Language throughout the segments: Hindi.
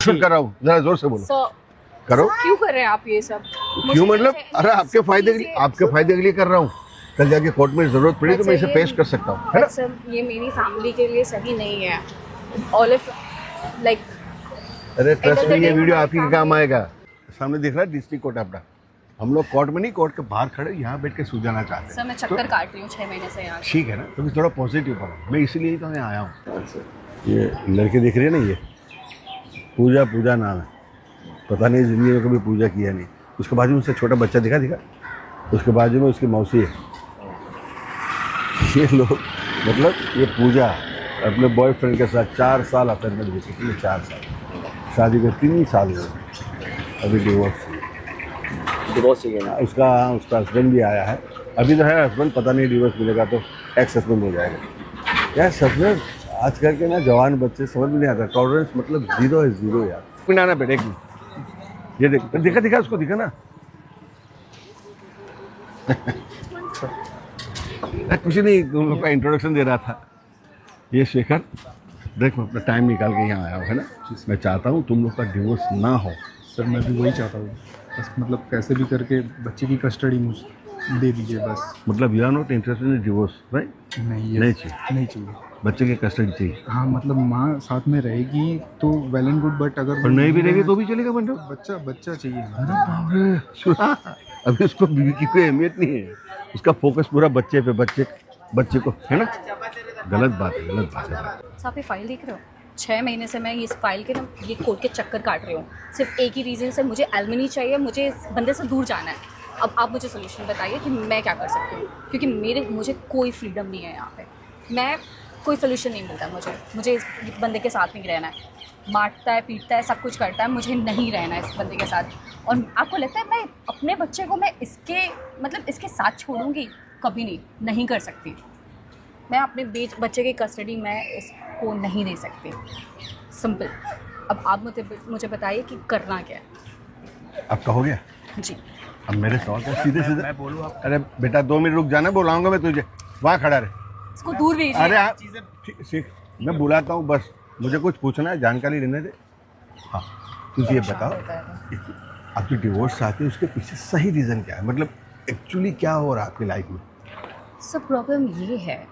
कर रहा हूँ, जरा जोर से बोलो। करो। क्यों कर रहे हैं आप ये सब? क्यों मतलब? अरे आपके फायदे के लिए कर रहा हूँ। कल जाके कोर्ट में जरूरत पड़ी तो मैं इसे पेश कर सकता हूँ, है ना? सर ये मेरी फैमिली के लिए सही नहीं है। ऑल ऑफ लाइक अरे ट्रस्ट में ये वीडियो आप ही के काम आएगा। सामने दिख रहा है डिस्ट्रिक्ट कोर्ट आपका। हम लोग कोर्ट में नहीं, कोर्ट के बाहर खड़े यहाँ बैठ के सुलझाना चाहते हैं। सर मैं चक्कर काट रही हूँ 6 महीने से यहाँ। ठीक है ना, तो थोड़ा पॉजिटिव करो। मैं इसीलिए तो यहाँ आया हूँ। ये लड़के दिख रही है ना, ये पूजा नाम है। पता नहीं जिंदगी में कभी पूजा किया नहीं। उसके बाजू में उससे छोटा बच्चा दिखा उसके बाजू में उसकी मौसी है। ये लोग मतलब ये पूजा अपने बॉयफ्रेंड के साथ 4 साल अफेयर में कितने 4 साल, शादी के 3 साल हुए, अभी डिवोर्स चाहिए ना। उसका हस्बैंड भी आया है। अभी तो है हस्बैंड, पता नहीं डिवोर्स मिलेगा तो एक्स हस्बैंड हो जाएगा। यार सच में आजकल के ना जवान बच्चे समझ में नहीं आता, टॉलरेंस मतलब जीरो है, जीरो यार। पिनाना बेटे की ये दिखा उसको दिखा ना। कुछ नहीं, तुम लोग का इंट्रोडक्शन दे रहा था। ये शेखर, देख मैं अपना टाइम निकाल के यहाँ आया हूँ, है ना? मैं चाहता हूँ तुम लोग का डिवोर्स ना हो। सर मैं भी वही चाहता हूँ, बस मतलब कैसे भी करके बच्चे की कस्टडी मुझे दे दीजिए बस। मतलब you are not interested in divorce, right? नहीं चाहिए। बच्चे की कस्टडी चाहिए। हाँ मतलब माँ साथ में रहेगी तो वेल एंड गुड, बट अगर और नहीं भी रहेगी तो भी चलेगा बंदो। बच्चा चाहिए। अरे बाप रे, सुना? अभी उसको बीवी की कोई अहमियत नहीं है। उसका फोकस पूरा बच्चे पे, बच्चे को, है ना? गलत बात है। आप ये फाइल देख रहे हो? 6 महीने से मैं इस फाइल के ना ये कोर्ट के चक्कर काट रही हूँ, सिर्फ एक ही रीज़न से। मुझे एलमनी चाहिए, मुझे इस बंदे से दूर जाना है। अब आप मुझे सोल्यूशन बताइए कि मैं क्या कर सकती हूँ, क्योंकि मुझे कोई फ्रीडम नहीं है यहाँ पे। मैं कोई सोल्यूशन नहीं मिलता मुझे इस बंदे के साथ नहीं रहना है। मारता है, पीटता है, सब कुछ करता है, मुझे नहीं रहना है इस बंदे के साथ। और आपको लगता है मैं अपने बच्चे को मैं इसके साथ छोड़ूंगी? कभी नहीं कर सकती। मैं अपने बच्चे की कस्टडी मैं इसको नहीं दे सकती, सिंपल। अब आप मुझे बताइए कि करना क्या है। अब कहोगे? जी। अब मेरे सवाल का सीधे मैं बोलूँ आप? अरे बेटा 2 मिनट रुक जाना, बुलाऊंगा मैं तुझे। वहाँ खड़ा रहे। इसको दूर भेजिए। अरे सीख, मैं बुलाता हूँ, बस मुझे कुछ पूछना है, जानकारी लेने दे। हाँ तुझे ये बताओ, आपकी डिवोर्स चाहती है, उसके पीछे सही रीज़न क्या है? मतलब एक्चुअली क्या हो रहा है आपकी लाइफ में? सब प्रॉब्लम ये है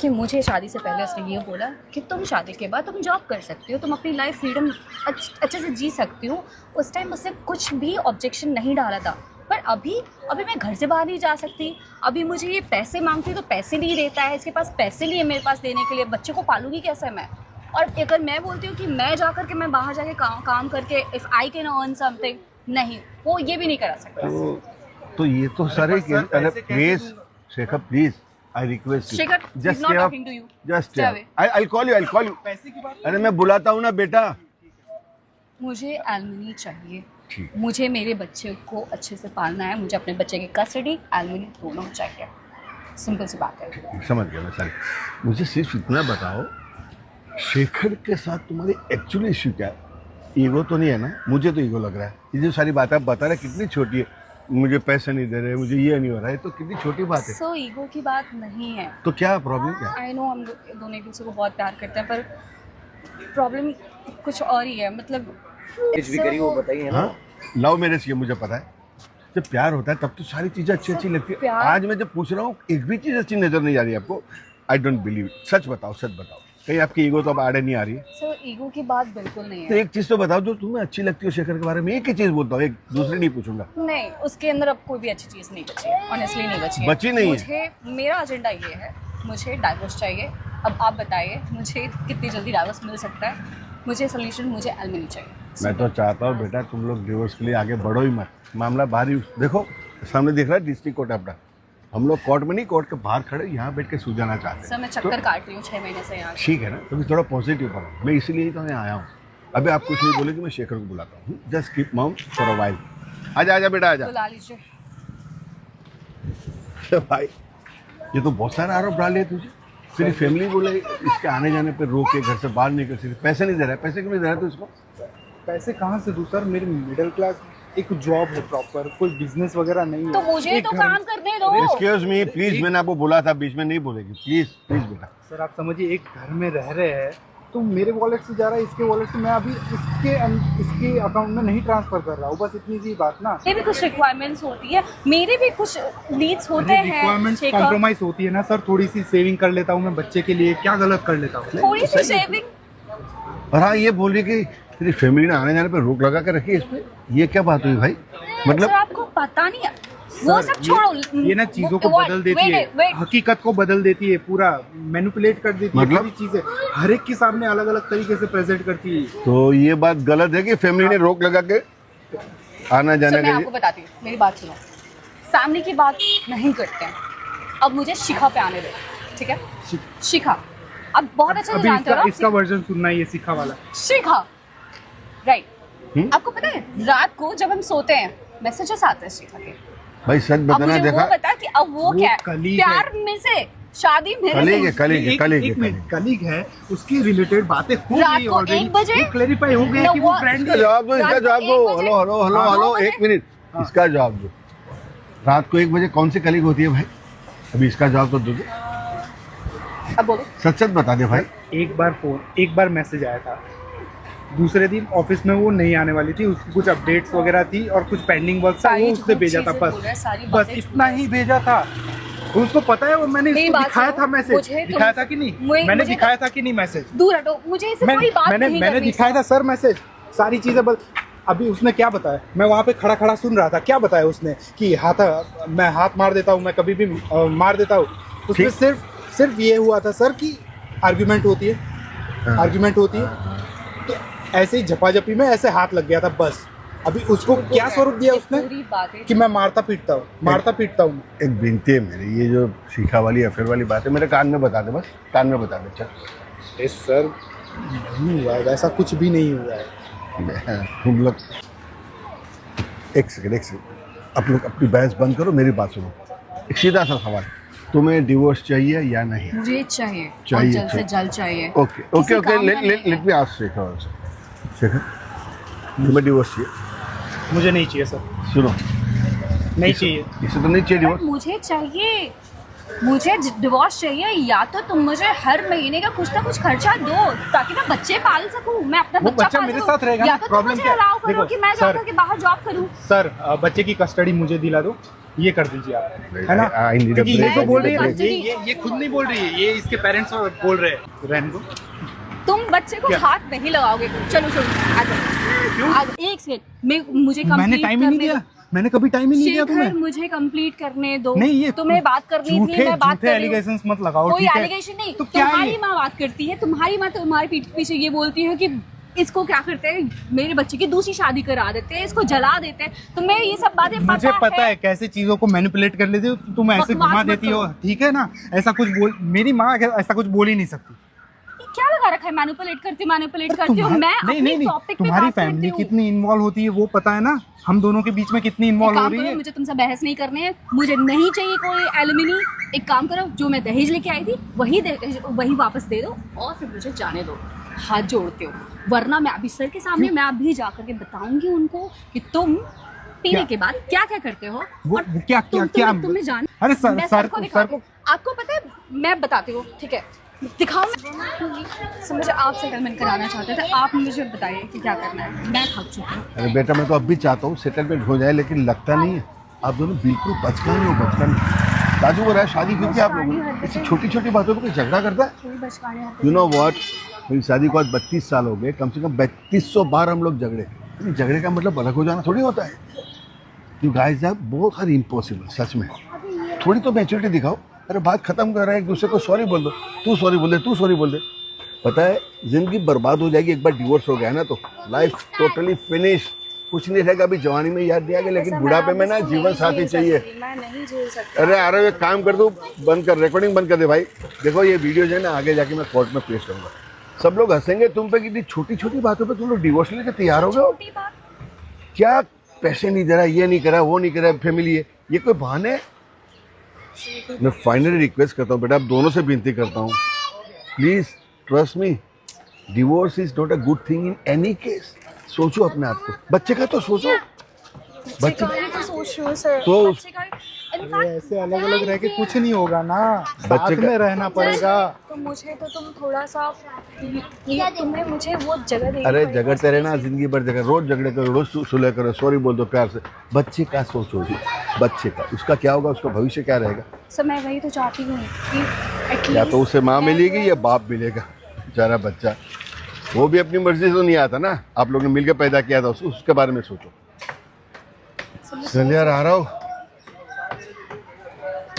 कि मुझे शादी से पहले उसने ये बोला कि तुम शादी के बाद तुम जॉब कर सकती हो, तुम अपनी लाइफ फ्रीडम अच्छे से जी सकती हो। उस टाइम उससे कुछ भी ऑब्जेक्शन नहीं डाला था, पर अभी मैं घर से बाहर नहीं जा सकती। अभी मुझे ये पैसे मांगती तो पैसे नहीं देता है, इसके पास पैसे नहीं है मेरे पास देने के लिए। बच्चे को पालूंगी कैसे मैं? और अगर मैं बोलती हूँ कि मैं जा कर के मैं बाहर जाके काम करके if I can earn something, नहीं, वो ये भी नहीं करा सकता। तो ये तो सारे please Shekhar, please I request you, Shekhar, he's not talking to you. Just Stay away. I call you. पैसे की बात। अरे मैं बुलाता हूँ ना बेटा। मुझे एलमनी चाहिए। ठीक। मुझे मेरे बच्चे को अच्छे से पालना है। मुझे अपने बच्चे की कस्टडी, एलमनी दोनों चाहिए। सिंपल सी बात है। समझ गया मैं सारी। मुझे सिर्फ इतना बताओ, शेखर के साथ तुम्हारी एक्चुअली इश्यू क्या है? ईगो तो नहीं है ना? मुझे तो ईगो लग रहा है। ये जो सारी बातें आप बता रहे कितनी छोटी है, मुझे पैसे नहीं दे रहे, मुझे ये नहीं हो रहा है, तो कितनी छोटी बात है। सो ईगो की बात नहीं है। तो क्या प्रॉब्लम क्या है? आई नो हम दोनों एक दूसरे को बहुत प्यार करते हैं, पर प्रॉब्लम कुछ और ही है। मतलब कुछ भी करी वो बताइए ना। हाँ, लव मैरिज किया, मुझे पता है। जब प्यार होता है तब तो सारी चीजें अच्छी लगती है। आज मैं जब पूछ रहा हूँ एक भी चीज अच्छी नजर नहीं आ रही आपको। I don't believe. सच बताओ, कहीं आपकी ईगो तो अब आड़े नहीं आ रही है? सर ईगो की बात बिल्कुल नहीं तो है। एक चीज तो बताओ जो तुम्हें अच्छी लगती हो शेखर के बारे में। एक ही चीज बोलता हूँ, एक दूसरी नहीं पूछूंगा। नहीं, उसके अंदर अब कोई भी अच्छी चीज़ नहीं बची है, ऑनेस्टली नहीं बची है। बची नहीं है? मुझे मेरा एजेंडा ये है, मुझे डाइवोर्स चाहिए। अब आप बताइए मुझे कितनी जल्दी डाइवोर्स मिल सकता है? मुझे सोल्यूशन, मुझे एलमनी चाहिए। मैं तो चाहता हूँ बेटा तुम लोग डिवोर्स के लिए आगे बढ़ो ही मत। मामला बाहर ही देखो, सामने दिख रहा है डिस्ट्रिक्ट कोर्ट आपका। हम लोग कोर्ट में नहीं, कोर्ट के बाहर खड़े यहाँ बैठ के सुलझाना चाहते हैं। सर मैं चक्कर काट रही हूँ 6 महीने से यहाँ। ठीक है ना, तो थोड़ा पॉजिटिव करो। मैं इसीलिए तो यहाँ आया हूँ। अभी आप कुछ नहीं बोले कि मैं शेखर को बुलाता हूँ। Just keep mouth for a while. आजा बेटा आजा। बुला लीजिए। भाई ये तो बहुत सारा आरोप डाल लिया तुझे। तेरी फैमिली बोले इसके आने जाने पे रोके, घर से बाहर निकल सकते, पैसे नहीं दे रहा है। पैसे क्यों नहीं दे रहा है तू इसको? पैसे कहाँ से दूँ सर? मेरी मिडिल क्लास एक जॉब है प्रॉपर, कोई बिजनेस वगैरह नहीं है। तो मुझे तो काम करने दो। एक्सक्यूज मी प्लीज, मैंने आपको बोला था बीच में नहीं बोलेगी। प्लीज बेटा। सर आप समझिए, एक घर में रह रहे हैं तो मेरे वॉलेट से जा रहा है, इसके वॉलेट से, मैं अभी इसके अकाउंट में नहीं ट्रांसफर कर रहा हूँ, बस इतनी सी बात ना। मेरे भी कुछ रिक्वायरमेंट्स होती है, मेरे भी कुछ नीड्स होते हैं। रिक्वायरमेंट्स कॉम्प्रोमाइज होती है ना सर, थोड़ी सी सेविंग कर लेता हूँ मैं बच्चे के लिए, क्या गलत कर लेता हूँ? थोड़ी सी शेविंग। और हाँ, ये बोल रही कि तेरी फैमिली ने आने जाने पे रोक लगा कर रखी है इस पे, ये क्या बात हुई भाई? मतलब सर आपको पता नहीं है, वो सब छोड़ो। ये ना चीजों को बदल देती है, हकीकत को बदल देती है, पूरा मैनिपुलेट कर देती है, मतलब चीजें हर एक के सामने अलग अलग तरीके से प्रेजेंट करती है। तो ये बात गलत है कि फैमिली ने रोक लगा के आना जाने मैं के आपको बताती हूँ, मेरी बात सुनो। फैमिली की बात नहीं करते हैं, अब मुझे शिखा पे आने दो, ठीक है? शिखा अब बहुत अच्छा से अभी जानते हो इसका वर्जन सुनना है, ये शिखा वाला। शिखा, राइट। आपको पता है रात को जब हम सोते हैं मैसेजेस आते हैं शिखा के। भाई सच अब बताना, मुझे देखा वो बता कि अब वो क्या है? कलीग प्यार में से शादी मेरे से कलीग है, उसकी रिलेटेड बातें हो रात गई को ऑलरेडी, 1 बजे क्लैरिफाई हो गया कि वो फ्रेंड इसका है। जवाब दो, इसका रात को जवाब दो। 1 बजे, हेलो हेलो हेलो हाँ, हेलो, 9 बजे। 1 मिनट, इसका जवाब दो। रात को 1 बजे कौन सी कलीग होती है भाई? अभी इसका जवाब तो दो। अब बोलो। सच सच बता दे भाई। एक बार मैसेज आया था, दूसरे दिन ऑफिस में वो नहीं आने वाली थी, उसकी कुछ अपडेट्स वगैरह थी और कुछ पेंडिंग वर्क था, वो उसने भेजा था, बस इतना ही भेजा था। उसको पता है, वो मैंने इसको दिखाया था मैसेज, दिखाया था कि नहीं? मैंने दिखाया था कि नहीं मैसेज? दूर हटो, मुझे इससे कोई बात नहीं मैंने दिखाया था सर मैसेज, सारी चीजें। अभी उसने क्या बताया, मैं वहाँ पे खड़ा खड़ा सुन रहा था, क्या बताया उसने कि मैं हाथ मार देता हूँ, मैं कभी भी मार देता हूँ। उसमें सिर्फ ये हुआ था सर कि आर्ग्यूमेंट होती है, तो ऐसे ही झपाझपी में ऐसे हाथ लग गया था बस। अभी उसको क्या स्वरूप दिया उसने कि मैं मारता पीटता हूँ। एक विनती है मेरी, ये जो शिखा वाली अफेयर वाली बात है मेरे कान में बता दे, बस कान में बता दे। चल सर नहीं हुआ है, ऐसा कुछ भी नहीं हुआ है। तुम लोग एक सेकंड, आप लोग अपनी बहस बंद करो, मेरी बात सुनो। एक सीधा सा सवाल, तुम्हें डिवोर्स चाहिए या नहीं? मुझे चाहिए, चाहिए, जल्द से जल्द चाहिए। Okay, let me ask Shekhar, तुम्हें डिवोर्स चाहिए? मुझे नहीं चाहिए सर, सुनो, नहीं चाहिए, इसे तो नहीं चाहिए डिवोर्स। मुझे चाहिए, मुझे डिवोर्स चाहिए, या तो तुम मुझे हर महीने का कुछ ना कुछ खर्चा दो ताकि मैं बच्चे पाल सकूं, मैं अपना बच्चा पाल मेरे सकूं। साथ रहेगा, या तो तुम मुझे अलाउ करो कि मैं जाकर के बाहर जॉब करूं। सर बच्चे की कस्टडी मुझे दिला दो, ये कर दीजिए आप, है ना? क्योंकि ये break, तो बोल रही है, break, ये खुद नहीं बोल रही है, ये इसके पेरेंट्स बोल रहे हैं। रहने दो, तुम बच्चे को हाथ नहीं लगाओगे। चलो एक सेकंड, मुझे मैंने टाइम ही नहीं दिया, मैंने कभी टाइम ही नहीं दिया तुम्हें। मुझे कंप्लीट करने दो। नहीं, ये तुम्हें बात करनी थी, मैं बात कर रही हूं। एलिगेशंस मत लगाओ, कोई ठीक है? एलिगेशन नहीं, तो क्या तुम्हारी है? माँ बात करती है, तुम्हारी माँ तुम्हारी पीठ पीछे ये बोलती है कि इसको क्या करते हैं, मेरे बच्चे की दूसरी शादी करा देते हैं, इसको जला देते हैं। तुम्हें ये सब बातें मुझे पता है कैसे चीजों को मैनिपुलेट कर लेते हो तुम, ऐसे बकवास घुमा मत देती हो, करो। ठीक है ना? ऐसा कुछ मेरी माँ ऐसा कुछ बोल ही नहीं सकती। क्या लगा रखा है मैनिपुलेट करती हूँ मैं अपने टॉपिक पे तुम्हारी बात करती फैमिली हूँ। कितनी इन्वॉल्व होती है वो पता है ना, हम दोनों के बीच में कितनी इन्वॉल्व हो रही है। मुझे तुमसे बहस नहीं करनी है, मुझे नहीं चाहिए कोई एलिमिनी। एक काम करो, जो मैं दहेज लेके आई थी वही वापस दे दो और फिर मुझे जाने दो, हाथ जोड़ते हो। वरना मैं अभी सर के सामने मैं अभी जाकर के बताऊंगी उनको कि तुम पीने के बाद क्या क्या करते हो। वो और क्या तुम्हें जान, अरे मैं सर को आपको पता है, मैं बताती हूँ, ठीक है? दिखाओ। समझ आप सेटलमेंट कराना चाहते थे, आप मुझे बताइए कि क्या करना है, मैं थक चुकी हूँ। अरे बेटा, मैं तो अब भी चाहता हूँ सेटलमेंट हो जाए, लेकिन लगता नहीं है। आप दोनों बिल्कुल बचकाने हो, बचकाने। ताजू हो रहा है शादी क्योंकि आप लोग ऐसी छोटी छोटी बातों पर कोई झगड़ा करता है। यू नो व्हाट, मेरी शादी को आज 32 साल हो गए, कम से कम 3200 बार हम लोग झगड़े का मतलब अलग हो जाना थोड़ी होता है। You guys are both are impossible, सच में। थोड़ी तो मैच्योरिटी दिखाओ। अरे बात खत्म कर रहे हैं, एक दूसरे को सॉरी बोल दो, तू सॉरी बोल दे। पता है जिंदगी बर्बाद हो जाएगी, एक बार डिवोर्स हो गया ना तो लाइफ टोटली फिनिश। कुछ नहीं रहेगा। अभी जवानी में याद दिया गया, लेकिन बुढ़ापे में ना जीवन साथी चाहिए। मैं नहीं झेल सकती। अरे एक काम कर दो, बंद कर, रिकॉर्डिंग बंद कर दे भाई। देखो ये वीडियो जो है ना आगे जाके मैं कोर्ट में पेश करूंगा, सब लोग हंसेंगे तुम पे कि छोटी छोटी बातों पे तुम लोग डिवोर्स लेके तैयार हो गए। क्या पैसे नहीं दे रहा, ये नहीं करा, वो नहीं करा, फैमिली है, ये कोई बहाने है? मैं फाइनली रिक्वेस्ट करता हूँ बेटा, आप दोनों से विनती करता हूँ, please trust me, divorce is not a good thing in any case. सोचो अपने आप को, बच्चे का तो सोचो। बच्चे का ही तो सोच रही हूँ सर। तो बच्चे का अरे ऐसे अलग अलग रह के कुछ नहीं होगा ना, साथ बच्चे का- में रहना पड़ेगा। तो मुझे तो तुम थोड़ा सा तुम्हें मुझे वो जगह देनी अरे पड़ेगी। झगड़ते रहना जिंदगी भर, जगह रोज झगड़े करो, रोज सुलह करो, सॉरी बोल दो प्यार से। बच्चे का सोचोगी, बच्चे का, उसका क्या होगा, उसका भविष्य क्या रहेगा? सर मैं वही तो चाहती हूँ कि या एटलीस्ट तो उसे माँ मिलेगी या बाप मिलेगा। बेचारा बच्चा, वो भी अपनी मर्जी से तो नहीं आता ना, आप लोग ने मिलकर पैदा किया था, उसके बारे में सोचो। चल यार, आ रहा हूँ,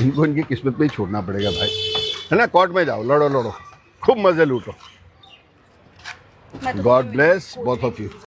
इनको इनकी किस्मत पे ही छोड़ना पड़ेगा भाई, है ना। कोर्ट में जाओ, लड़ो लड़ो, खूब मजे लूटो। मैं तो God bless both of you.